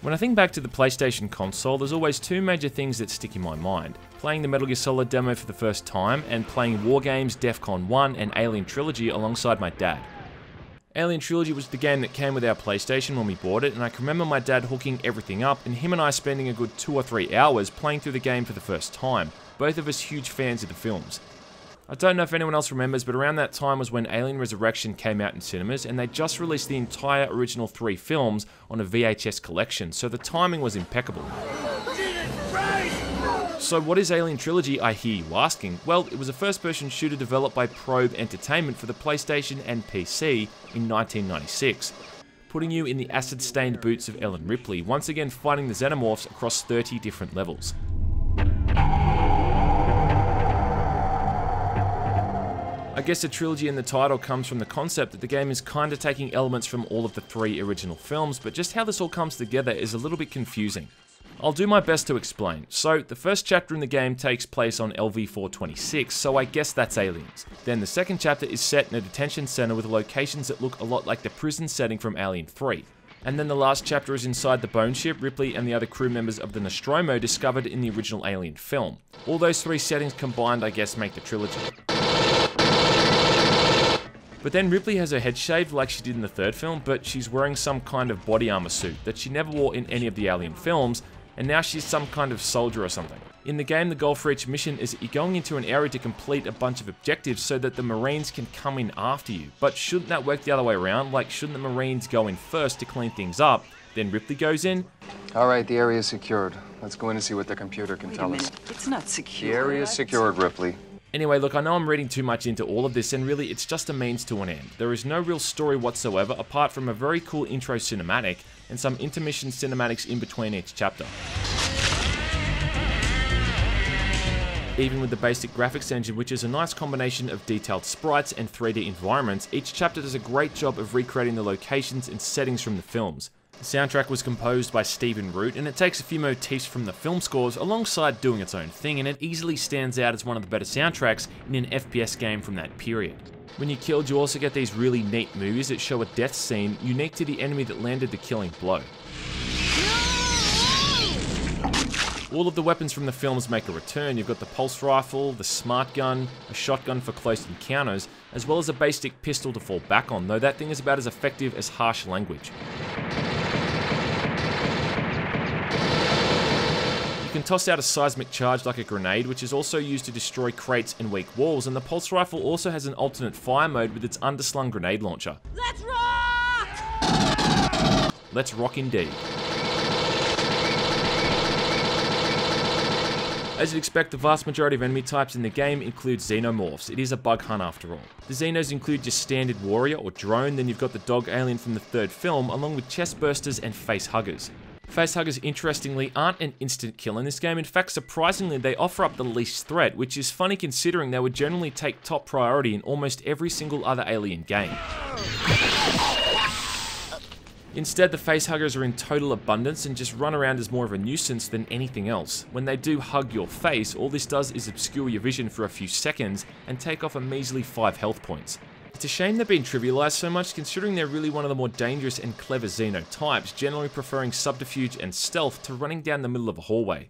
When I think back to the PlayStation console, there's always two major things that stick in my mind. Playing the Metal Gear Solid demo for the first time, and playing War Games, DEFCON 1 and Alien Trilogy alongside my dad. Alien Trilogy was the game that came with our PlayStation when we bought it, and I can remember my dad hooking everything up and him and I spending a good 2 or 3 hours playing through the game for the first time, both of us huge fans of the films. I don't know if anyone else remembers, but around that time was when Alien Resurrection came out in cinemas, and they just released the entire original 3 films on a VHS collection, so the timing was impeccable. So what is Alien Trilogy, I hear you asking? Well, it was a first-person shooter developed by Acclaim Entertainment for the PlayStation and PC in 1996, putting you in the acid-stained boots of Ellen Ripley, once again fighting the Xenomorphs across 30 different levels. I guess the trilogy in the title comes from the concept that the game is kinda taking elements from all of the 3 original films, but just how this all comes together is a little bit confusing. I'll do my best to explain. So, the first chapter in the game takes place on LV-426, so I guess that's aliens. Then the second chapter is set in a detention center with locations that look a lot like the prison setting from Alien 3. And then the last chapter is inside the bone ship Ripley and the other crew members of the Nostromo discovered in the original Alien film. All those 3 settings combined, I guess, make the trilogy. But then Ripley has her head shaved like she did in the 3rd film, but she's wearing some kind of body armor suit that she never wore in any of the Alien films, and now she's some kind of soldier or something. In the game, the goal for each mission is that you're going into an area to complete a bunch of objectives so that the Marines can come in after you. But shouldn't that work the other way around? Like, shouldn't the Marines go in first to clean things up, then Ripley goes in? Alright, the area is secured. Let's go in and see what the computer can tell us. It's not secure. The area is secured, Ripley. Anyway, look, I know I'm reading too much into all of this, and really it's just a means to an end. There is no real story whatsoever apart from a very cool intro cinematic and some intermission cinematics in between each chapter. Even with the basic graphics engine, which is a nice combination of detailed sprites and 3D environments, each chapter does a great job of recreating the locations and settings from the films. The soundtrack was composed by Stephen Root, and it takes a few motifs from the film scores alongside doing its own thing, and it easily stands out as one of the better soundtracks in an FPS game from that period. When you're killed, you also get these really neat movies that show a death scene unique to the enemy that landed the killing blow. All of the weapons from the films make a return. You've got the pulse rifle, the smart gun, a shotgun for close encounters, as well as a basic pistol to fall back on, though that thing is about as effective as harsh language. You can toss out a seismic charge like a grenade, which is also used to destroy crates and weak walls, and the pulse rifle also has an alternate fire mode with its underslung grenade launcher. Let's rock! Let's rock indeed. As you'd expect, the vast majority of enemy types in the game include Xenomorphs. It is a bug hunt after all. The Xenos include your standard warrior or drone, then you've got the dog alien from the 3rd film, along with chest bursters and face huggers. Face huggers, interestingly, aren't an instant kill in this game. In fact, surprisingly, they offer up the least threat, which is funny considering they would generally take top priority in almost every single other Alien game. Instead, the facehuggers are in total abundance and just run around as more of a nuisance than anything else. When they do hug your face, all this does is obscure your vision for a few seconds and take off a measly 5 health points. It's a shame they're being trivialized so much considering they're really one of the more dangerous and clever Xeno types, generally preferring subterfuge and stealth to running down the middle of a hallway.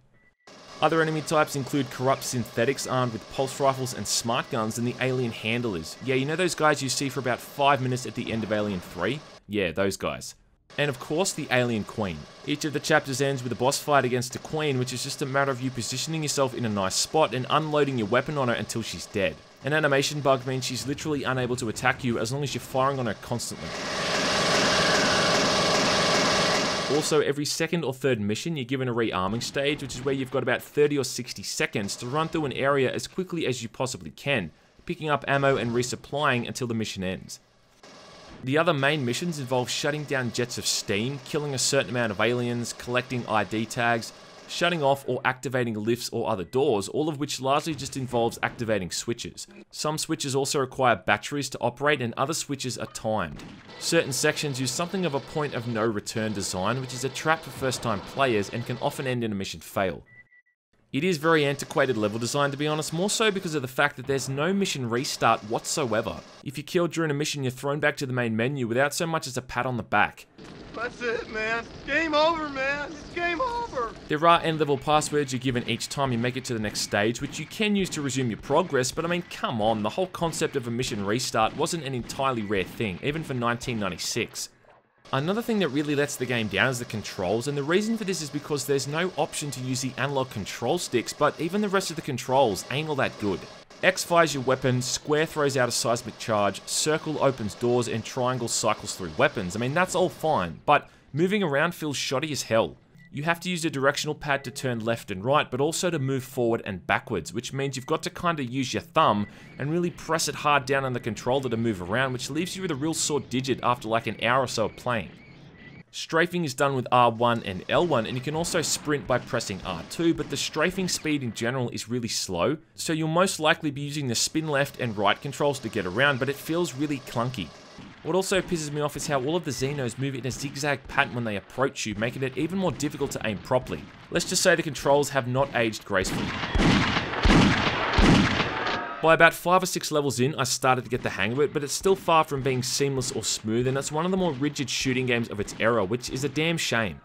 Other enemy types include corrupt synthetics armed with pulse rifles and smart guns and the alien handlers. Yeah, you know those guys you see for about 5 minutes at the end of Alien 3? Yeah, those guys. And of course, the Alien Queen. Each of the chapters ends with a boss fight against the Queen, which is just a matter of you positioning yourself in a nice spot and unloading your weapon on her until she's dead. An animation bug means she's literally unable to attack you as long as you're firing on her constantly. Also, every 2nd or 3rd mission, you're given a rearming stage, which is where you've got about 30 or 60 seconds to run through an area as quickly as you possibly can, picking up ammo and resupplying until the mission ends. The other main missions involve shutting down jets of steam, killing a certain amount of aliens, collecting ID tags, shutting off or activating lifts or other doors, all of which largely just involves activating switches. Some switches also require batteries to operate and other switches are timed. Certain sections use something of a point of no return design, which is a trap for first time players and can often end in a mission fail. It is very antiquated level design, to be honest, more so because of the fact that there's no mission restart whatsoever. If you're killed during a mission, you're thrown back to the main menu without so much as a pat on the back. That's it, man. Game over, man. It's game over. There are end-level passwords you're given each time you make it to the next stage, which you can use to resume your progress, but I mean, come on, the whole concept of a mission restart wasn't an entirely rare thing, even for 1996. Another thing that really lets the game down is the controls, and the reason for this is because there's no option to use the analog control sticks, but even the rest of the controls ain't all that good. X fires your weapon, square throws out a seismic charge, circle opens doors, and triangle cycles through weapons. I mean, that's all fine, but moving around feels shoddy as hell. You have to use the directional pad to turn left and right, but also to move forward and backwards, which means you've got to kind of use your thumb and really press it hard down on the controller to move around, which leaves you with a real sore digit after like an hour or so of playing. Strafing is done with R1 and L1, and you can also sprint by pressing R2, but the strafing speed in general is really slow, so you'll most likely be using the spin left and right controls to get around, but it feels really clunky. What also pisses me off is how all of the Xenos move in a zigzag pattern when they approach you, making it even more difficult to aim properly. Let's just say the controls have not aged gracefully. By about 5 or 6 levels in, I started to get the hang of it, but it's still far from being seamless or smooth, and it's one of the more rigid shooting games of its era, which is a damn shame.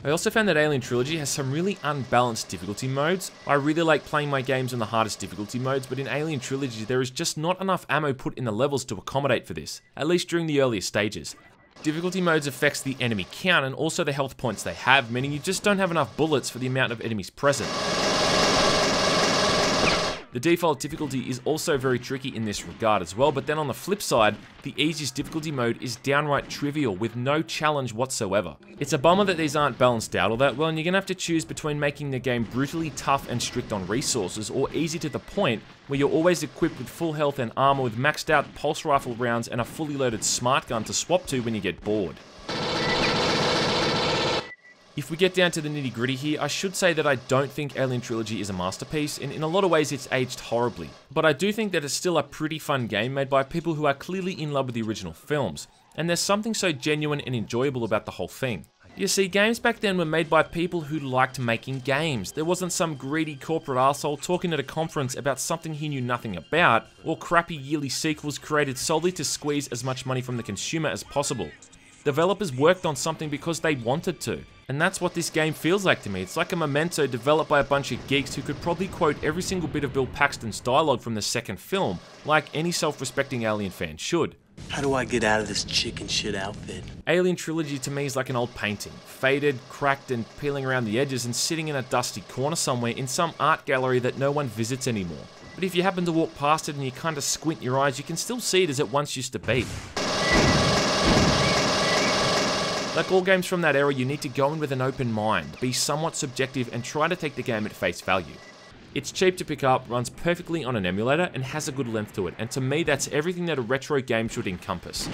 I also found that Alien Trilogy has some really unbalanced difficulty modes. I really like playing my games on the hardest difficulty modes, but in Alien Trilogy there is just not enough ammo put in the levels to accommodate for this, at least during the earlier stages. Difficulty modes affects the enemy count and also the health points they have, meaning you just don't have enough bullets for the amount of enemies present. The default difficulty is also very tricky in this regard as well, but then on the flip side, the easiest difficulty mode is downright trivial with no challenge whatsoever. It's a bummer that these aren't balanced out all that well, and you're gonna have to choose between making the game brutally tough and strict on resources, or easy to the point where you're always equipped with full health and armor with maxed out pulse rifle rounds and a fully loaded smart gun to swap to when you get bored. If we get down to the nitty gritty here, I should say that I don't think Alien Trilogy is a masterpiece, and in a lot of ways it's aged horribly. But I do think that it's still a pretty fun game made by people who are clearly in love with the original films, and there's something so genuine and enjoyable about the whole thing. You see, games back then were made by people who liked making games. There wasn't some greedy corporate arsehole talking at a conference about something he knew nothing about, or crappy yearly sequels created solely to squeeze as much money from the consumer as possible. Developers worked on something because they wanted to. And that's what this game feels like to me. It's like a memento developed by a bunch of geeks who could probably quote every single bit of Bill Paxton's dialogue from the second film, like any self-respecting Alien fan should. How do I get out of this chicken shit outfit? Alien Trilogy to me is like an old painting, faded, cracked, and peeling around the edges and sitting in a dusty corner somewhere in some art gallery that no one visits anymore. But if you happen to walk past it and you kind of squint your eyes, you can still see it as it once used to be. Like all games from that era, you need to go in with an open mind, be somewhat subjective, and try to take the game at face value. It's cheap to pick up, runs perfectly on an emulator, and has a good length to it, and to me that's everything that a retro game should encompass.